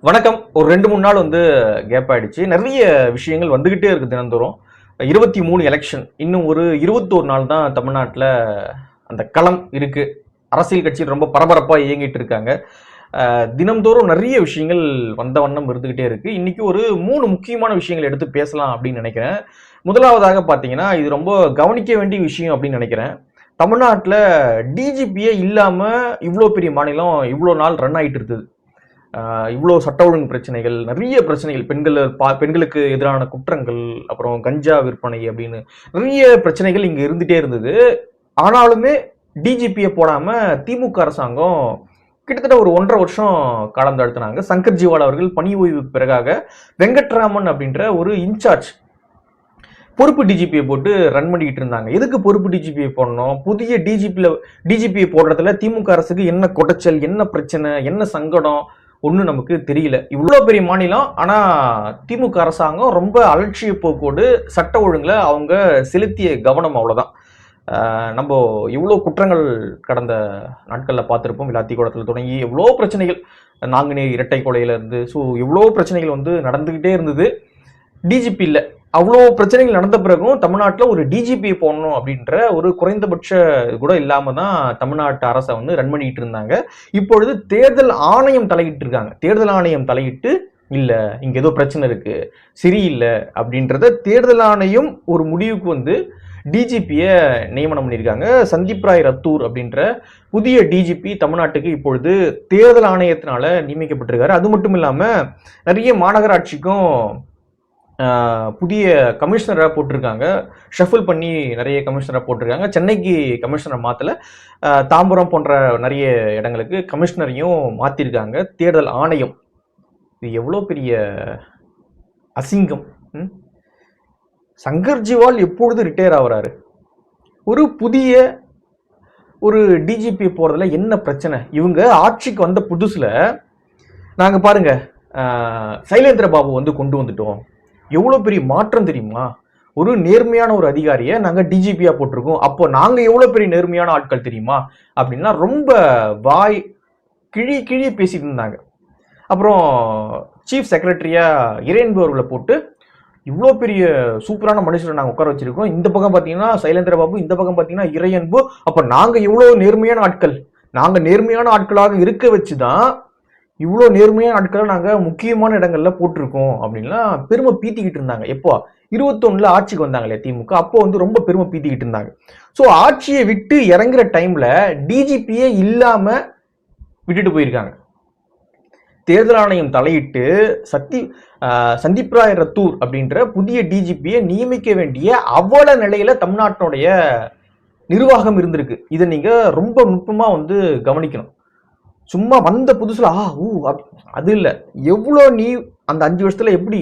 வணக்கம். ஒரு 2-3 நாள் கேப் ஆயிடுச்சு. நிறைய விஷயங்கள் வந்துகிட்டே இருக்கு தினந்தோறும். 23 எலெக்ஷன். இன்னும் ஒரு 21 நாள் தான் தமிழ்நாட்டுல அந்த களம் இருக்கு. அரசியல் கட்சிகள் ரொம்ப பரபரப்பா இயங்கிட்டு இருக்காங்க. தினம்தோறும் நிறைய விஷயங்கள் வந்த வண்ணம் இருந்துகிட்டே இருக்கு. இன்னைக்கு ஒரு 3 முக்கியமான விஷயங்கள் எடுத்து பேசலாம் அப்படின்னு நினைக்கிறேன். முதலாவதாக பாத்தீங்கன்னா, இது ரொம்ப கவனிக்க வேண்டிய விஷயம் அப்படின்னு நினைக்கிறேன். தமிழ்நாட்டுல டிஜிபியே இல்லாம இவ்வளோ பெரிய மாநிலம் இவ்வளோ நாள் ரன் ஆயிட்டு இருக்குது. இவ்வளோ சட்ட ஒழுங்கு பிரச்சனைகள், நிறைய பிரச்சனைகள், பெண்களுக்கு எதிரான குற்றங்கள், அப்புறம் கஞ்சா விற்பனை அப்படின்னு நிறைய பிரச்சனைகள் இங்க இருந்துட்டே இருந்தது. ஆனாலுமே டிஜிபியை போடாம திமுக அரசாங்கம் கிட்டத்தட்ட ஒரு 1.5 வருஷம் காலம் தாழ்த்தினாங்க. சங்கர் ஜிவால் அவர்கள் பணி ஓய்வுக்கு பிறகாக வெங்கட்ராமன் அப்படின்ற ஒரு இன்சார்ஜ் பொறுப்பு டிஜிபியை போட்டு ரன் பண்ணிக்கிட்டு இருந்தாங்க. எதுக்கு பொறுப்பு டிஜிபியை போடணும்? புதிய டிஜிபியை போடுறதுல திமுக அரசுக்கு என்ன கொடைச்சல், என்ன பிரச்சனை, என்ன சங்கடம் ஒண்ணு நமக்கு தெரியல. இவ்வளவு பெரிய மாநிலம், ஆனா திமுக அரசாங்கம் ரொம்ப அலட்சிய போக்கோடு சட்ட ஒழுங்குல அவங்க செலுத்திய கவனம் அவ்வளவுதான். நம்ம இவ்வளவு குற்றங்கள் கடந்த நாட்கள்ல பார்த்திருப்போம். விளாத்திக்குளத்துல தொடங்கி எவ்வளவு பிரச்சனைகள், நாங்குநேரி இரட்டை கொலையில இருந்து எவ்வளவு பிரச்சனைகள் நடந்துகிட்டே இருந்தது. டிஜிபி இல்ல. அவ்வளோ பிரச்சனைகள் நடந்த பிறகும் தமிழ்நாட்டில் ஒரு டிஜிபி போடணும் அப்படின்ற ஒரு குறைந்தபட்ச கூட இல்லாம தான் தமிழ்நாட்டு அரசை ரன் பண்ணிட்டு இருந்தாங்க. இப்பொழுது தேர்தல் ஆணையம் தலையிட்டு இருக்காங்க. தேர்தல் ஆணையம் தலையிட்டு இல்ல இங்க ஏதோ பிரச்சனை இருக்கு, சரியில்லை அப்படின்றத தேர்தல் ஆணையம் ஒரு முடிவுக்கு டிஜிபிய நியமனம் பண்ணியிருக்காங்க. சந்தீப் ராய் ரத்தூர் அப்படின்ற புதிய டிஜிபி தமிழ்நாட்டுக்கு இப்பொழுது தேர்தல் ஆணையத்தினால நியமிக்கப்பட்டிருக்காரு. அது மட்டும் இல்லாம நிறைய மாநகராட்சிக்கும் புதிய கமிஷனராக போட்டிருக்காங்க. ஷஃபிள் பண்ணி நிறைய கமிஷனராக போட்டிருக்காங்க. சென்னைக்கு கமிஷனர் மாற்றல, தாம்பரம் போன்ற நிறைய இடங்களுக்கு கமிஷனரையும் மாற்றிருக்காங்க தேர்தல் ஆணையம். இது எவ்வளோ பெரிய அசிங்கம்! சங்கர் ஜிவால் எப்பொழுது ரிட்டையர் ஆகுறாரு? ஒரு புதிய ஒரு டிஜிபி போறதுல என்ன பிரச்சனை? இவங்க ஆட்சிக்கு வந்த புதுசுல நாங்க பாருங்க சைலேந்திர பாபு கொண்டு வந்துட்டோம். எவ்வளவு பெரிய மாற்றம் தெரியுமா? ஒரு நேர்மையான ஒரு அதிகாரியை நாங்க டிஜிபியா போட்டிருக்கோம். அப்போ நாங்க எவ்வளவு பெரிய நேர்மையான ஆட்கள் தெரியுமா அப்படின்னா ரொம்ப வாய் கிழி பேசிட்டு இருந்தாங்க. அப்புறம் சீஃப் செக்ரட்டரியா இறையன்பு அவர்களை போட்டு இவ்வளோ பெரிய சூப்பரான மனுஷரை நாங்கள் உட்கார வச்சிருக்கோம். இந்த பக்கம் பார்த்தீங்கன்னா சைலேந்திர பாபு, இந்த பக்கம் பார்த்தீங்கன்னா இறையன்பு. அப்போ நாங்கள் எவ்வளோ நேர்மையான ஆட்கள், நாங்கள் நேர்மையான ஆட்களாக இருக்க வச்சுதான் இவ்வளோ நேர்மையான ஆட்களை நாங்கள் முக்கியமான இடங்கள்ல போட்டிருக்கோம் அப்படின்லாம் பெருமை பீத்திக்கிட்டு இருந்தாங்க. எப்போ 21ல ஆட்சிக்கு வந்தாங்களே திமுக, அப்போ ரொம்ப பெருமை பீத்திக்கிட்டு இருந்தாங்க. ஸோ ஆட்சியை விட்டு இறங்குற டைம்ல டிஜிபியே இல்லாம விட்டுட்டு போயிருக்காங்க. தேர்தல் ஆணையம் தலையிட்டு சந்தீப் ராய் ரத்தூர் அப்படின்ற புதிய டிஜிபியை நியமிக்க வேண்டிய அவல நிலையில தமிழ்நாட்டினுடைய நிர்வாகம் இருந்திருக்கு. இதை நீங்க ரொம்ப நுட்பமா கவனிக்கணும். சும்மா வந்த புதுசுல அது இல்ல, எவ்வளோ நீ அந்த 5 வருஷத்துல எப்படி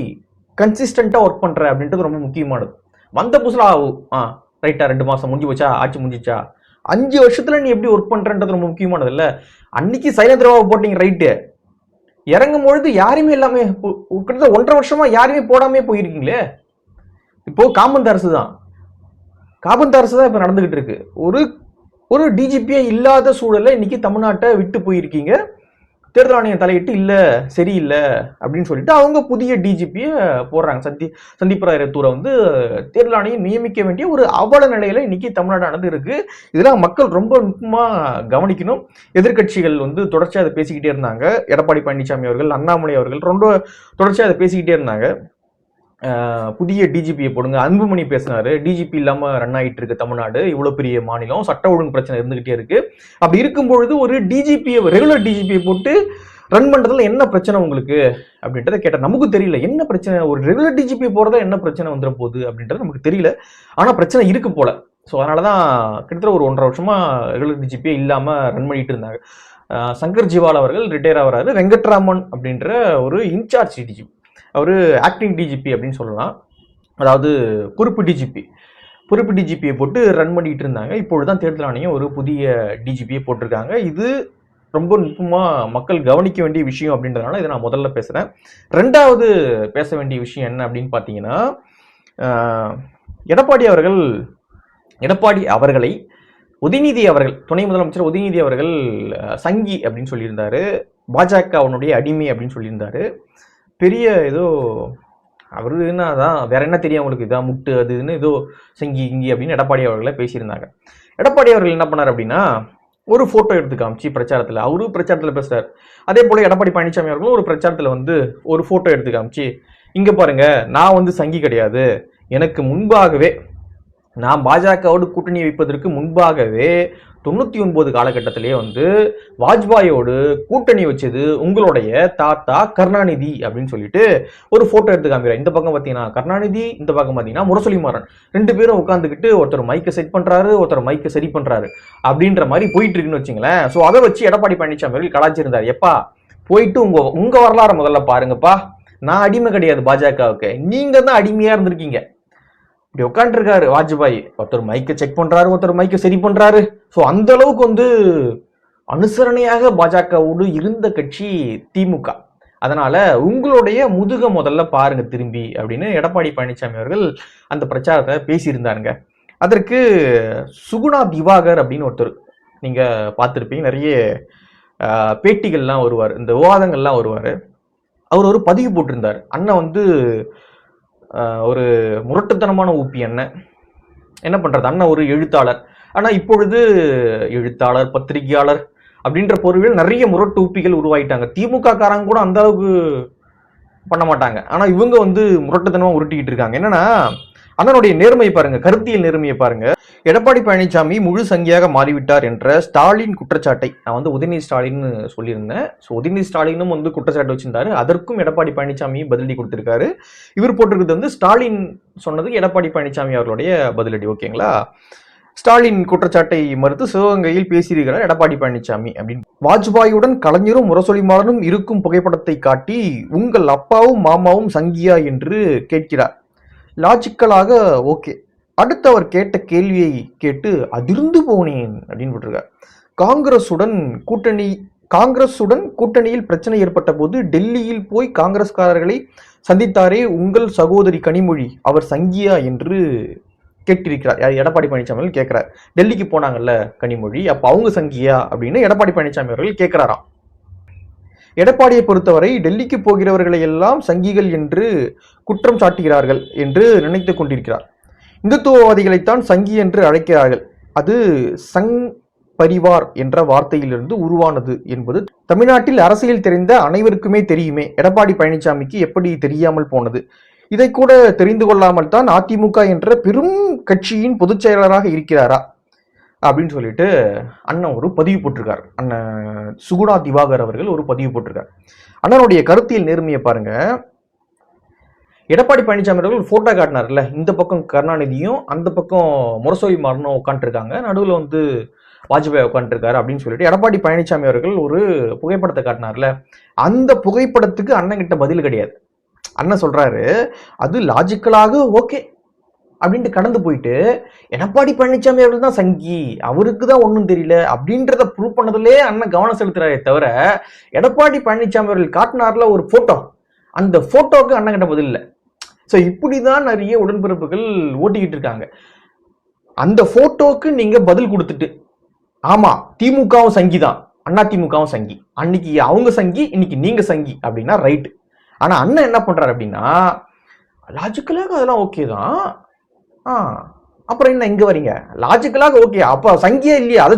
கன்சிஸ்டண்டா ஒர்க் பண்ற அப்படின்றது ரொம்ப முக்கியமானது. வந்த புதுசுல ரைட்டா 2 மாசம் முடிஞ்சு போச்சா, ஆட்சி முடிஞ்சிச்சா, 5 வருஷத்துல நீ எப்படி ஒர்க் பண்றன்றது ரொம்ப முக்கியமானது இல்ல. அன்னைக்கு சைலேந்திரபாபு போட்டீங்க ரைட்டு, இறங்கும் பொழுது யாருமே எல்லாமே கிட்டத்தட்ட 1.5 வருஷமா யாருமே போடாமே போயிருக்கீங்களே. இப்போ காமந்த அரசு தான் இப்ப நடந்துகிட்டு இருக்கு. ஒரு டிஜிபியே இல்லாத சூழல இன்னைக்கு தமிழ்நாட்டை விட்டு போயிருக்கீங்க. தேர்தல் ஆணையம் தலையிட்டு இல்ல சரியில்லை அப்படின்னு சொல்லிட்டு அவங்க புதிய டிஜிபியை போடுறாங்க. சந்தீப் ராய் ரத்தூரை தேர்தல் ஆணையம் நியமிக்க வேண்டிய ஒரு அவல நிலையில இன்னைக்கு தமிழ்நாடு நடந்து இருக்கு. இதெல்லாம் மக்கள் ரொம்ப நுட்பமா கவனிக்கணும். எதிர்கட்சிகள் தொடர்ச்சியா அதை பேசிக்கிட்டே இருந்தாங்க. எடப்பாடி பழனிசாமி அவர்கள், அண்ணாமலை அவர்கள் ரொம்ப தொடர்ச்சியா அதை பேசிக்கிட்டே இருந்தாங்க. புதிய டிஜிபியை போடுங்க. அன்புமணி பேசினாரு, டிஜிபி இல்லாம ரன் ஆயிட்டு இருக்கு தமிழ்நாடு, இவ்வளவு பெரிய மாநிலம், சட்ட ஒழுங்கு பிரச்சனை இருந்துகிட்டே இருக்கு. அப்படி இருக்கும் பொழுது ஒரு டிஜிபியை, ரெகுலர் டிஜிபியை போட்டு ரன் பண்றதுல என்ன பிரச்சனை உங்களுக்கு அப்படின்றத கேட்ட நமக்கு தெரியல. என்ன பிரச்சனை, ஒரு ரெகுலர் டிஜிபி போறதா என்ன பிரச்சனை வந்துட போகுது அப்படின்றது நமக்கு தெரியல. ஆனா பிரச்சனை இருக்கு போல. ஸோ அதனாலதான் கிட்டத்தட்ட ஒரு 1.5 வருஷமா ரெகுலர் டிஜிபியே இல்லாம ரன் பண்ணிட்டு இருந்தாங்க. சங்கர் ஜிவால் அவர்கள் ரிட்டையர் ஆகிறாரு. வெங்கட்ராமன் அப்படின்ற ஒரு இன்சார்ஜ் டிஜிபி, அவரு ஆக்டிங் டிஜிபி அப்படின்னு சொல்லலாம். அதாவது பொறுப்பு டிஜிபியை போட்டு ரன் பண்ணிட்டு இருந்தாங்க. இப்பொழுதுதான் தேர்தல் ஆணையம் ஒரு புதிய டிஜிபியை போட்டிருக்காங்க. இது ரொம்ப நுட்பமா மக்கள் கவனிக்க வேண்டிய விஷயம் அப்படின்றதுனால இதை நான் முதல்ல பேசுறேன். 2வது பேச வேண்டிய விஷயம் என்ன அப்படின்னு பாத்தீங்கன்னா, எடப்பாடி அவர்களை உதயநிதி அவர்கள், துணை முதலமைச்சர் உதயநிதி அவர்கள் சங்கி அப்படின்னு சொல்லியிருந்தாரு. பாஜகவனுடைய அடிமை அப்படின்னு சொல்லியிருந்தாரு. பெரிய ஏதோ அவரு என்னதான் வேற என்ன தெரியும் அவங்களுக்கு, இதான் முட்டு அது இதுன்னு ஏதோ செங்கி இங்கி அப்படின்னு எடப்பாடி அவர்களை பேசியிருந்தாங்க. எடப்பாடி அவர்கள் என்ன பண்ணார் அப்படின்னா, ஒரு போட்டோ எடுத்து காமிச்சு பிரச்சாரத்தில், அவரு பிரச்சாரத்தில் பேசுறாரு. அதே போல எடப்பாடி பழனிசாமி அவர்களும் ஒரு பிரச்சாரத்தில் வந்து ஒரு போட்டோ எடுத்து காமிச்சு, இங்க பாருங்க நான் வந்து சங்கி கிடையாது, எனக்கு முன்பாகவே நான் பாஜகவோடு கூட்டணி வைப்பதற்கு முன்பாகவே 99 காலகட்டத்திலேயே வந்து வாஜ்பாயோடு கூட்டணி வச்சது உங்களுடைய தாத்தா கருணாநிதி அப்படின்னு சொல்லிட்டு ஒரு போட்டோ எடுத்து காமிக்கிறார். இந்த பக்கம் பார்த்தீங்கன்னா கருணாநிதி, இந்த பக்கம் பார்த்தீங்கன்னா முரசொலிமாறன், 2 பேரும் உட்காந்துக்கிட்டு ஒருத்தர் மைக்கை செட் பண்றாரு, ஒருத்தர் மைக்கை சரி பண்றாரு அப்படின்ற மாதிரி போயிட்டு இருக்குன்னு வச்சுங்களேன். ஸோ அதை வச்சு எடப்பாடி பழனிசாமி அவர்கள் கலாச்சிருந்தார். எப்பா போயிட்டு உங்க வரலாறு முதல்ல பாருங்கப்பா, நான் அடிமை கிடையாது பாஜகவுக்கு, நீங்க தான் அடிமையா இருந்திருக்கீங்க. இப்படி உட்காந்துருக்காரு வாஜ்பாய், ஒருத்தர் மைக்கை செக் பண்றாரு, ஒருத்தர் மைக்கை சரி பண்றாரு. ஸோ அந்த அளவுக்கு வந்து அனுசரணையாக பாஜகவோடு இருந்த கட்சி திமுக. அதனால உங்களுடைய முதுக முதல்ல பாருங்க திரும்பி அப்படின்னு எடப்பாடி பழனிசாமி அவர்கள் அந்த பிரச்சாரத்தை பேசியிருந்தாருங்க. அதற்கு சுகுணா திவாகர் அப்படின்னு ஒருத்தர், நீங்க பார்த்துருப்பீங்க, நிறைய பேட்டிகள்லாம் வருவார், இந்த விவாதங்கள்லாம் வருவார். அவர் ஒரு பதிவு போட்டிருந்தார். அண்ணன் வந்து ஒரு முரட்டுத்தனமான ஊப்பி அண்ணன், என்ன பண்றது, அண்ணன் ஒரு எழுத்தாளர். ஆனா இப்பொழுது எழுத்தாளர், பத்திரிகையாளர் அப்படின்ற பொருளில் நிறைய முரட்டு ஊப்பிகள் உருவாயிட்டாங்க. திமுக காரங்க கூட அந்த அளவுக்கு பண்ண மாட்டாங்க, ஆனா இவங்க வந்து முரட்டுத்தனமா உருட்டிக்கிட்டு இருக்காங்க. என்னன்னா அண்ணனுடைய நேர்மையை பாருங்க, கருத்தியல் நேர்மையை பாருங்க. எடப்பாடி பழனிசாமி முழு சங்கியாக மாறிவிட்டார் என்ற ஸ்டாலின் குற்றச்சாட்டை நான் வந்து உதயநிதி ஸ்டாலின் சொல்லியிருந்தேன். ஸோ உதயநிதி ஸ்டாலினும் வந்து குற்றச்சாட்டு வச்சிருந்தாரு, அதற்கும் எடப்பாடி பழனிசாமி பதிலடி கொடுத்திருக்காரு. இவர் போட்டிருக்கிறது வந்து ஸ்டாலின் சொன்னதுக்கு எடப்பாடி பழனிசாமி அவர்களுடைய பதிலடி. ஓகேங்களா, ஸ்டாலின் குற்றச்சாட்டை மறுத்து சிவகங்கையில் பேசியிருக்கிறார் எடப்பாடி பழனிசாமி அப்படின்னு. வாஜ்பாயுடன் கலைஞரும் முரசொலிமாறனும் இருக்கும் புகைப்படத்தை காட்டி உங்கள் அப்பாவும் மாமாவும் சங்கியா என்று கேட்கிறார். லாஜிக்கலாக ஓகே. அடுத்து அவர் கேட்ட கேள்வியை கேட்டு அதிர்ந்து போனேன் அப்படின்னு போட்டிருக்கார். காங்கிரசுடன் கூட்டணியில் பிரச்சனை ஏற்பட்ட போது டெல்லியில் போய் காங்கிரஸ்காரர்களை சந்தித்தாரே உங்கள் சகோதரி கனிமொழி, அவர் சங்கியா என்று கேட்டிருக்கிறார். எடப்பாடி பழனிசாமி கேட்கிறார். டெல்லிக்கு போனாங்கல்ல கனிமொழி, அப்ப அவங்க சங்கியா அப்படின்னு எடப்பாடி பழனிசாமி அவர்கள் கேட்கிறாராம். எடப்பாடியை பொறுத்தவரை டெல்லிக்கு போகிறவர்களை எல்லாம் சங்கிகள் என்று குற்றம் சாட்டுகிறார்கள் என்று நினைத்து கொண்டிருக்கிறார். இந்துத்துவவாதிகளைத்தான் சங்கி என்று அழைக்கிறார்கள், அது சங் பரிவார் என்ற வார்த்தையிலிருந்து உருவானது என்பது தமிழ்நாட்டில் அரசியல் தெரிந்த அனைவருக்குமே தெரியுமே. எடப்பாடி பழனிசாமிக்கு எப்படி தெரியாமல் போனது? இதை கூட தெரிந்து கொள்ளாமல் தான் அதிமுக என்ற பெரும் கட்சியின் பொதுச் செயலாளராக இருக்கிறாரா அப்படின்னு சொல்லிட்டு அண்ணன் ஒரு பதிவு போட்டிருக்காரு. அண்ணன் சுகுணா திவாகர் அவர்கள் ஒரு பதிவு போட்டிருக்காரு. அண்ணனுடைய கருத்தியல் நேர்மையை பாருங்க. எடப்பாடி பழனிசாமி அவர்கள் போட்டோ காட்டினார்ல, இந்த பக்கம் கருணாநிதியும் அந்த பக்கம் முரசொலிமாறனும் உட்காந்துருக்காங்க, நடுவில் வந்து வாஜ்பாய் உட்காந்துருக்காரு அப்படின்னு சொல்லிட்டு எடப்பாடி பழனிசாமி அவர்கள் ஒரு புகைப்படத்தை காட்டினார்ல, அந்த புகைப்படத்துக்கு அண்ணன் கிட்ட பதில் கிடையாது. அண்ணன் சொல்றாரு அது லாஜிக்கலாக ஓகே அப்படின்ட்டு கடந்து போயிட்டு எடப்பாடி பழனிசாமி அவர்கள் தான் சங்கி, அவருக்கு தான் ஒன்றும் தெரியல அப்படின்றத ப்ரூவ் பண்ணதுலே அண்ணன் கவனம் செலுத்துறாரே தவிர, எடப்பாடி பழனிசாமி அவர்கள் காட்டினார்ல ஒரு போட்டோ, அந்த போட்டோவுக்கு அண்ணன் கிட்ட பதில் இல்லை. ஸோ இப்படிதான் நிறைய உடன்பிறப்புகள் ஓட்டிக்கிட்டு இருக்காங்க. அந்த போட்டோக்கு நீங்க பதில் கொடுத்துட்டு, ஆமா திமுகவும் சங்கி தான், அண்ணா திமுகவும் சங்கி, அன்னைக்கு அவங்க சங்கி இன்னைக்கு நீங்க சங்கி அப்படின்னா ரைட்டு. ஆனா அண்ணன் என்ன பண்றாரு அப்படின்னா, லாஜிக்கலாக அதெல்லாம் ஓகே தான், அப்புறம் என்ன இங்க வரீங்க, லாஜிக்கலாக ஓகே, அப்ப சங்கியே இல்லையா, அதை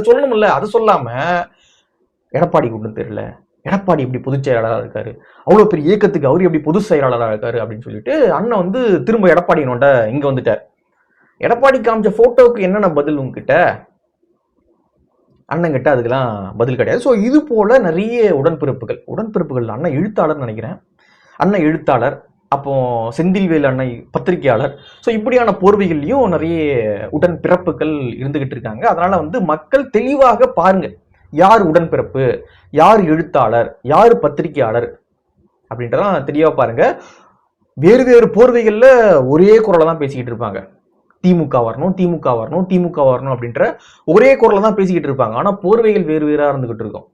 சொல்லணும்ல, அதை சொல்லாம எடப்பாடி ஒன்றும் தெரியல, எடப்பாடி எப்படி பொதுச் செயலாளராக இருக்காரு, அவ்வளவு பெரிய இயக்கத்துக்கு அவர் எப்படி பொதுச் செயலாளராக இருக்காரு அப்படின்னு சொல்லிட்டு அண்ணன் வந்து திரும்ப எடப்பாடினோட இங்க வந்துட்டார். எடப்பாடி காமிச்ச போட்டோவுக்கு என்னென்ன பதில் உங்ககிட்ட, அண்ணன் கிட்ட அதுக்கெல்லாம் பதில் கிடையாது. ஸோ இது போல நிறைய உடன்பிறப்புகள் அண்ணன் எழுத்தாளர் நினைக்கிறேன், அண்ணன் எழுத்தாளர், அப்போ செந்தில்வேல் அண்ணன் பத்திரிகையாளர். ஸோ இப்படியான போர்வைகள்லையும் நிறைய உடன்பிறப்புகள் இருந்துகிட்டு இருக்காங்க. அதனால வந்து மக்கள் தெளிவாக பாருங்க, யார் உடன்பிறப்பு, யார் எழுத்தாளர், யார் பத்திரிகையாளர் அப்படின்றதான் தெளிவாக பாருங்க. வேறு வேறு போர்வைகள்ல ஒரே குரலை தான் பேசிக்கிட்டு இருப்பாங்க, திமுக வரணும் திமுக வரணும் திமுக வரணும் அப்படின்ற ஒரே குரலை தான் பேசிக்கிட்டு இருப்பாங்க. ஆனா போர்வைகள் வேறு வேறா இருந்துகிட்டு இருக்கும்.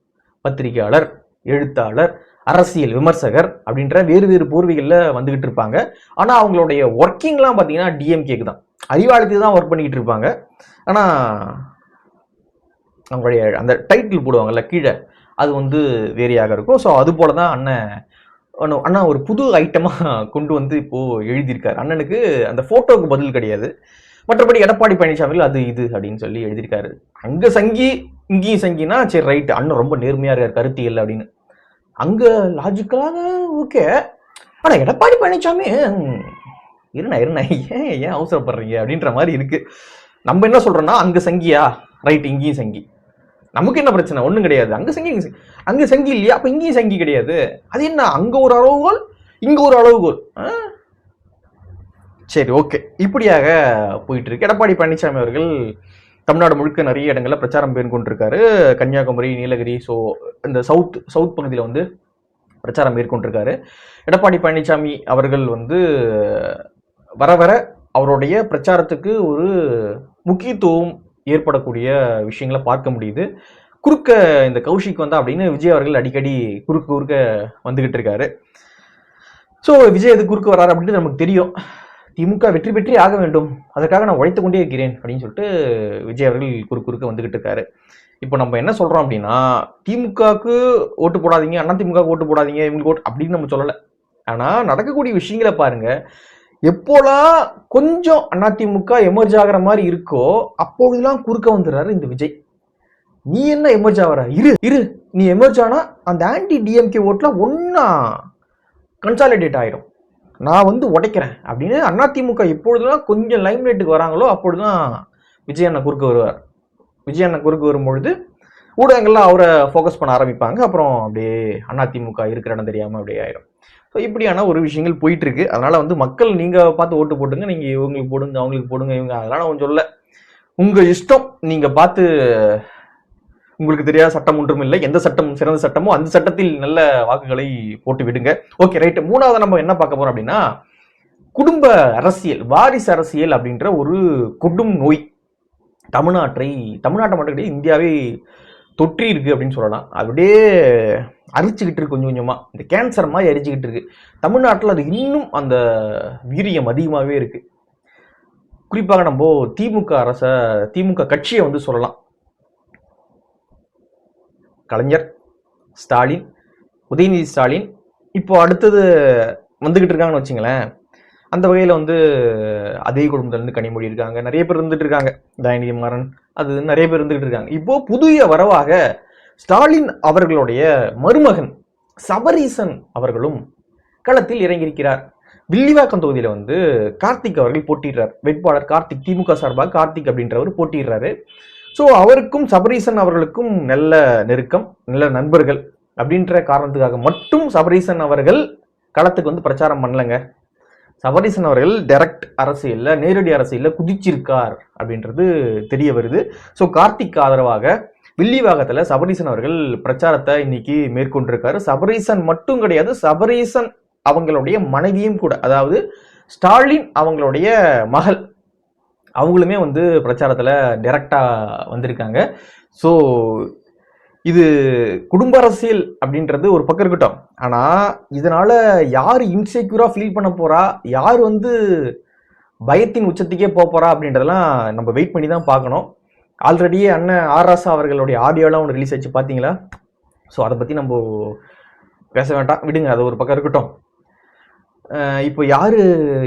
பத்திரிகையாளர், எழுத்தாளர், அரசியல் விமர்சகர் அப்படின்ற வேறு வேறு போர்வைகள்ல வந்துகிட்டு இருப்பாங்க. ஆனா அவங்களுடைய ஒர்க்கிங்லாம் பாத்தீங்கன்னா டிஎம்கேக்கு தான், அறிவாலயத்துக்கு தான் ஒர்க் பண்ணிக்கிட்டு இருப்பாங்க. ஆனா அவங்களுடைய அந்த டைட்டில் போடுவாங்கல்ல கீழே, அது வந்து வேறையாக இருக்கும். ஸோ அது போல தான் அண்ணா ஒரு புது ஐட்டமாக கொண்டு வந்து இப்போ எழுதியிருக்காரு. அண்ணனுக்கு அந்த ஃபோட்டோவுக்கு பதில் கிடையாது. மற்றபடி எடப்பாடி பழனிசாமி அது இது அப்படின்னு சொல்லி எழுதியிருக்காரு. அங்க சங்கி இங்கேயும் சங்கினா சரி ரைட், அண்ணன் ரொம்ப நேர்மையா இருக்கார் கருத்தியல் அப்படின்னு. அங்க லாஜிக்கலாக ஓகே. ஆனா எடப்பாடி பழனிசாமி இருண்ணா ஏன் அவசரப்படுறீங்க அப்படின்ற மாதிரி இருக்கு. நம்ம என்ன சொல்றோம்னா அங்க சங்கியா ரைட், இங்கேயும் சங்கி, நமக்கு என்ன பிரச்சனை, ஒண்ணும் கிடையாது. அங்க சங்கி இல்லையா, அப்ப இங்கேயும் சங்கி கிடையாது. அது என்ன, அங்க ஒரு அளவுகோல் இங்க ஒரு அளவுகோல். சரி ஓகே, இப்படியாக போயிட்டு இருக்கு. எடப்பாடி பழனிசாமி அவர்கள் தமிழ்நாடு முழுக்க நிறைய இடங்களில் பிரச்சாரம் மேற்கொண்டிருக்காரு. கன்னியாகுமரி, நீலகிரி, ஸோ இந்த சவுத் பகுதியில் வந்து பிரச்சாரம் மேற்கொண்டிருக்காரு. எடப்பாடி பழனிசாமி அவர்கள் வந்து வர வர அவருடைய பிரச்சாரத்துக்கு ஒரு முக்கியத்துவம் ஏற்படக்கூடிய விஷயங்களை பார்க்க முடியுது. குறுக்க இந்த கௌஷிக் வந்தா அப்படின்னு விஜய் அவர்கள் அடிக்கடி குறுக்க வந்துகிட்டு இருக்காரு. ஸோ விஜய் எது குறுக்க வர்றாரு அப்படின்னு நமக்கு தெரியும். திமுக வெற்றி பெற்றே ஆக வேண்டும், அதற்காக நான் உழைத்து கொண்டே இருக்கிறேன் அப்படின்னு சொல்லிட்டு விஜய் அவர்கள் குறுக்க வந்துகிட்டு இருக்காரு. இப்போ நம்ம என்ன சொல்றோம் அப்படின்னா, திமுகவுக்கு ஓட்டு போடாதீங்க, அண்ணா திமுக ஓட்டு போடாதீங்க, இவங்களுக்கு ஓட்டு அப்படின்னு நம்ம சொல்லலை. ஆனா நடக்கக்கூடிய விஷயங்களை பாருங்க. எப்போலாம் கொஞ்சம் அதிமுக எமர்ஜ் ஆகிற மாதிரி இருக்கோ அப்போதெல்லாம் குறுக்க வந்துடுறாரு இந்த விஜய். நீ என்ன எமர்ஜ் ஆகிற, இரு நீ எமர்ஜ் ஆனா அந்த ஆன்டி டிஎம்கே ஓட்டுலாம் ஒன்னா கன்சாலிடேட் ஆயிடும், நான் வந்து உடைக்கிறேன் அப்படின்னு அதிமுக எப்பொழுதுலாம் கொஞ்சம் லைம் லைட்டுக்கு வராங்களோ அப்பொழுதுதான் விஜய் அண்ணா குறுக்க வருவார். விஜய் அண்ணா குறுக்க வரும்பொழுது ஊடகங்கள்லாம் அவரை ஃபோக்கஸ் பண்ண ஆரம்பிப்பாங்க. அப்புறம் அப்படியே அதிமுக இருக்கிற இடம் தெரியாம அப்படியே ஆயிடும். ஸோ இப்படியான ஒரு விஷயங்கள் போயிட்டு இருக்கு. அதனால வந்து மக்கள் நீங்க பார்த்து ஓட்டு போட்டுங்க, நீங்க இவங்களுக்கு போடுங்க அவங்களுக்கு போடுங்க இவங்க, அதெல்லாம் நான் சொல்ல, உங்க இஷ்டம். நீங்க பார்த்து, உங்களுக்கு தெரியாத சட்டம் ஒன்றும் இல்லை, எந்த சட்டம் சிறந்த சட்டமோ அந்த சட்டத்தில் நல்ல வாக்குகளை போட்டு விடுங்க. Okay right. மூணாவது நம்ம என்ன பார்க்க போறோம் அப்படின்னா, குடும்ப அரசியல், வாரிசு அரசியல் அப்படின்ற ஒரு கொடும் நோய் தமிழ்நாட்டை மட்டும் கிடையாது இந்தியாவே தொற்றி இருக்கு அப்படின்னு சொல்லலாம். அப்படியே அரிச்சுக்கிட்டு இருக்கு, கொஞ்சம் கொஞ்சமா இந்த கேன்சர் மாதிரி அரிச்சுக்கிட்டு இருக்கு தமிழ்நாட்டில். அது இன்னும் அந்த வீரியம் அதிகமாகவே இருக்கு. குறிப்பாக நம்ம திமுக கட்சியை வந்து சொல்லலாம். கலைஞர், ஸ்டாலின், உதயநிதி ஸ்டாலின் இப்போ அடுத்தது வந்துகிட்டு இருக்காங்கன்னு வச்சுங்களேன். அந்த வகையில் வந்து அதே குடும்பத்திலிருந்து கனிமொழி இருக்காங்க, நிறைய பேர் இருந்துட்டு இருக்காங்க, தயநிதி மாறன், அது நிறைய பேர் இருந்துகிட்டு இருக்காங்க. இப்போ புதிய வரவாக ஸ்டாலின் அவர்களுடைய மருமகன் சபரீசன் அவர்களும் களத்தில் இறங்கியிருக்கிறார். வில்லிவாக்கம் தொகுதியில வந்து கார்த்திக் அவர்கள் போட்டிடுறார். வேட்பாளர் கார்த்திக், திமுக சார்பாக கார்த்திக் அப்படின்றவர் போட்டிடுறாரு. ஸோ அவருக்கும் சபரீசன் அவர்களுக்கும் நல்ல நெருக்கம், நல்ல நண்பர்கள் அப்படின்ற காரணத்துக்காக மட்டும் சபரீசன் அவர்கள் களத்துக்கு வந்து பிரச்சாரம் பண்ணலங்க. சபரீசன் அவர்கள் டைரக்ட் அரசியல்ல, நேரடி அரசியல்ல குதிச்சிருக்கார் அப்படின்றது தெரிய வருது. ஸோ கார்த்திக் ஆதரவாக வில்லிவாக்கத்துல சபரீசன் அவர்கள் பிரச்சாரத்தை இன்னைக்கு மேற்கொண்டிருக்காரு. சபரீசன் மட்டும் கிடையாது, சபரீசன் அவங்களுடைய மனைவியும் கூட, அதாவது ஸ்டாலின் அவங்களுடைய மகள், அவங்களுமே வந்து பிரச்சாரத்துல டைரக்டா வந்திருக்காங்க. ஸோ இது குடும்ப அரசியல் அப்படின்றது ஒரு பக்கம் இருக்கட்டும். ஆனா இதனால யாரு இன்செக்யூரா ஃபீல் பண்ண போறா, யார் வந்து பயத்தின் உச்சத்துக்கே போறா அப்படின்றதெல்லாம் நம்ம வெயிட் பண்ணி தான் பார்க்கணும். ஆல்ரெடியே அண்ணன் ஆர் ராசா அவர்களுடைய ஆடியோலாம் ஒன்று ரிலீஸ் ஆச்சு பார்த்தீங்களா? ஸோ அதை பற்றி நம்ம பேச வேண்டாம், விடுங்க, அது ஒரு பக்கம் இருக்கட்டும். இப்போ யாரு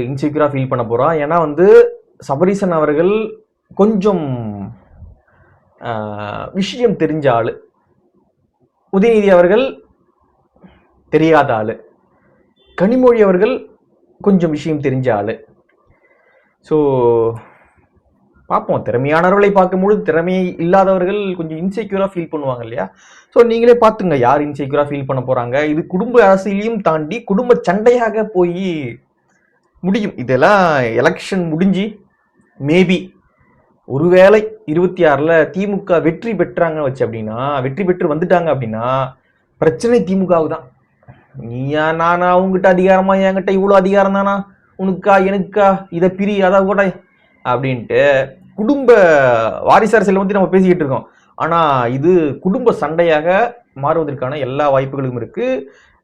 இன்செக்யூரா ஃபீல் பண்ண போறா? ஏன்னா வந்து சபரீசன் அவர்கள் கொஞ்சம் விஷயம் தெரிஞ்ச ஆளு, உதயநிதி அவர்கள் தெரியாத ஆளு, கனிமொழி அவர்கள் கொஞ்சம் விஷயம் தெரிஞ்ச ஆளு. ஸோ பார்ப்போம், திறமையானவர்களை பார்க்கும்போது திறமை இல்லாதவர்கள் கொஞ்சம் இன்செக்யூரா ஃபீல் பண்ணுவாங்க இல்லையா? ஸோ நீங்களே பார்த்துங்க யார் இன்செக்யூரா ஃபீல் பண்ண போறாங்க. இது குடும்ப அரசியலையும் தாண்டி குடும்ப சண்டையாக போய் முடியும். இதெல்லாம் எலெக்ஷன் முடிஞ்சு மேபி ஒருவேளை 26ல் திமுக வெற்றி பெற்றாங்க வச்சு அப்படின்னா, வெற்றி பெற்று வந்துட்டாங்க அப்படின்னா பிரச்சனை திமுகவுக்கு தான். நீயா நானா, உங்ககிட்ட அதிகாரமா, என்கிட்ட இவ்வளோ அதிகாரம் தானா, உனக்கா எனக்கா, இதை பிரி அதை கூட அப்படின்ட்டு குடும்ப வாரிசு அரசியலை பற்றி நம்ம பேசிக்கிட்டு இருக்கோம். ஆனா இது குடும்ப சண்டையாக மாறுவதற்கான எல்லா வாய்ப்புகளும் இருக்கு.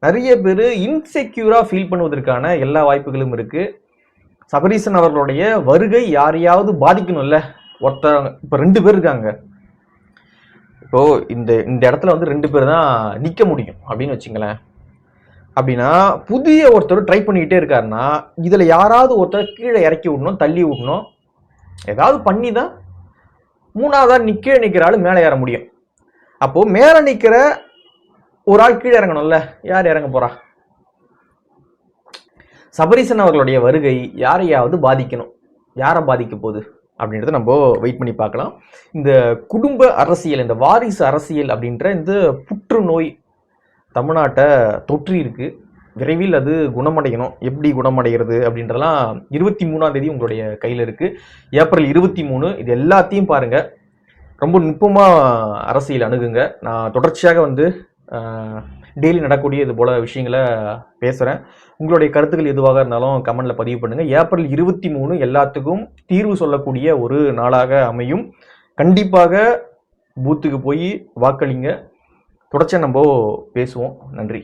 நிறைய பேர் இன்செக்யூரா ஃபீல் பண்ணுவதற்கான எல்லா வாய்ப்புகளும் இருக்கு. சபரீசன் அவர்களுடைய வருகை யாரையாவது பாதிக்கணும்ல. ஒருத்தர் இப்ப 2 பேர் இருக்காங்க, இப்போ இந்த இந்த இடத்துல வந்து 2 பேர் தான் நிக்க முடியும் அப்படின்னு வச்சுங்களேன். அப்படின்னா புதிய ஒருத்தர் ட்ரை பண்ணிக்கிட்டே இருக்காருன்னா இதுல யாராவது ஒருத்தர் கீழே இறக்கி விடணும், தள்ளி விடணும், ஏதாவது பண்ணி தான் 3ஆவதா கீழே நிக்கிற ஆளு மேலே ஏற முடியும். அப்போ மேல நிக்கிற ஒரு ஆள் கீழே இறங்கணும்ல, யார் இறங்க போறா? சபரீசன் அவர்களுடைய வருகை யாரையாவது பாதிக்கணும். யாரை பாதிக்க போகுது அப்படின்றத நம்ம வெயிட் பண்ணி பார்க்கலாம். இந்த குடும்ப அரசியல், இந்த வாரிசு அரசியல் அப்படின்ற இந்த புற்றுநோய் தமிழ்நாட்டை தொற்றி இருக்கு. விரைவில் அது குணமடையணும். எப்படி குணமடைகிறது அப்படின்றதெல்லாம் 23ஆம் தேதி உங்களுடைய கையில் இருக்கு. ஏப்ரல் 23 இது எல்லாத்தையும் பாருங்க. ரொம்ப நுட்பமாக அரசியல் அணுகுங்க. நான் தொடர்ச்சியாக வந்து டெய்லி நடக்கக்கூடிய இது போல விஷயங்களை பேசுகிறேன். உங்களுடைய கருத்துக்கள் எதுவாக இருந்தாலும் கமெண்ட்ல பதிவு பண்ணுங்க. ஏப்ரல் 23 எல்லாத்துக்கும் தீர்வு சொல்லக்கூடிய ஒரு நாளாக அமையும். கண்டிப்பாக பூத்துக்கு போய் வாக்களிங்க. தொடர்ச்சியாக நம்ம பேசுவோம். நன்றி.